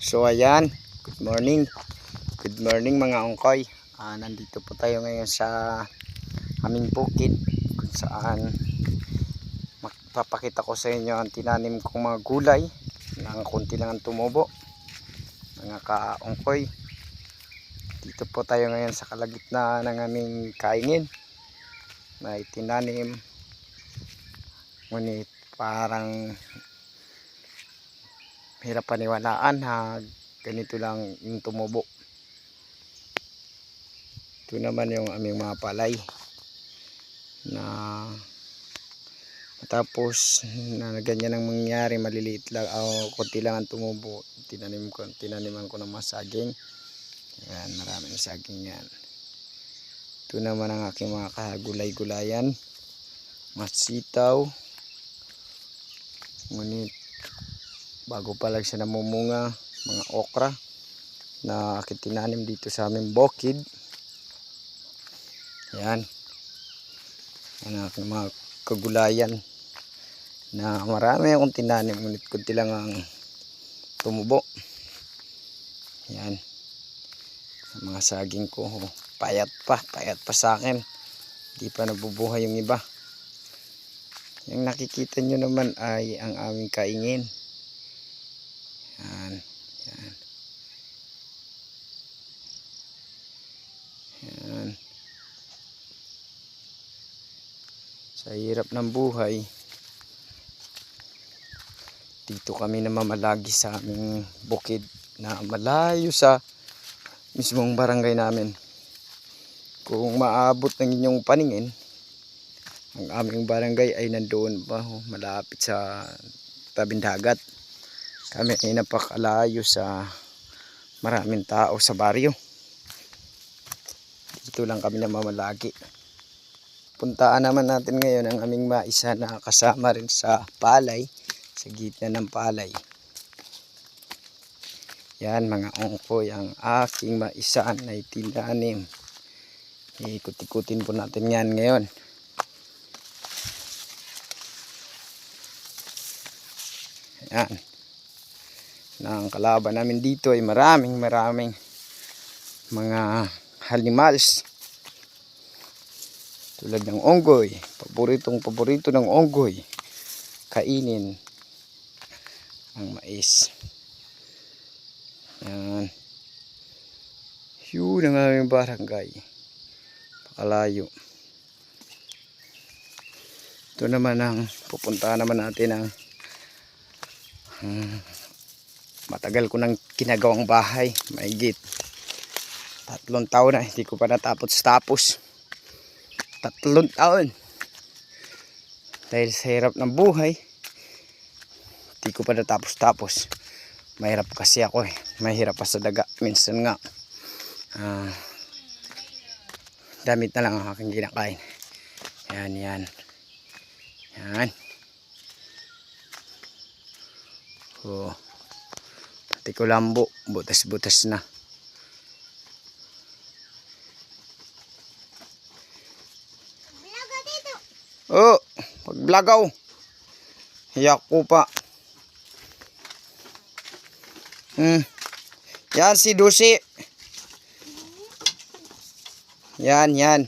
So ayan, good morning. Good morning mga ungkoy. Nandito po tayo ngayon sa aming bukid kung saan magpapakita ko sa inyo ang tinanim kong mga gulay na kunti lang ang tumubo. Mga ka-ungkoy, dito po tayo ngayon sa kalagitnaan ng aming kaingin. May tinanim, ngunit parang hirap paniwalaan na ganito lang yung tumubo. Ito naman yung aming mga palay na matapos na ganyan ang mangyari, maliliit lang o konti lang ang tumubo. Tinaniman ko ng mga saging. Ayan, maraming saging yan. Ito naman ang aking mga kagulay-gulayan, mga sitaw, ngunit bago pa lang siya namumunga, mga okra na aking tinanim dito sa aming bukid. Ayan, ang aking mga kagulayan na marami akong tinanim, ngunit kunti lang ang tumubo. Ayan, mga saging ko, payat pa sa akin, hindi pa nabubuhay yung iba. Yung nakikita nyo naman ay ang aming kaingin. Yan, yan. Yan. Sa hirap ng buhay, dito kami namamalagi sa aming bukid na malayo sa mismong barangay namin. Kung maabot ng inyong paningin, ang aming barangay ay nandoon pa, malapit sa tabing dagat. Kami ay napakalayo sa maraming tao sa baryo. Dito lang kami namamalagi. Puntaan naman natin ngayon ang aming maisa na kasama rin sa palay, sa gitna ng palay. Yan mga ungkoy, ang aking maisa na itinanim. Ikut-ikutin po natin yan ngayon. Yan. Ang kalaban namin dito ay maraming mga animals tulad ng onggoy. Paborito ng onggoy kainin ang mais. Yan, yun ang aming barangay, pakalayo. Ito naman ang pupuntahan naman natin ang matagal ko nang ginagawang bahay, mahigit 3 taon na hindi ko pa natapos. 3 taon dahil sa hirap ng buhay, hindi ko pa natapos. Mahirap kasi ako mahirap pa sa daga. Minsan nga damit na lang ang aking kinakain. Yan. Pati kulambo, butas na. Pagblagaw. Hiyak ko pa. Yan si Dusi. Yan.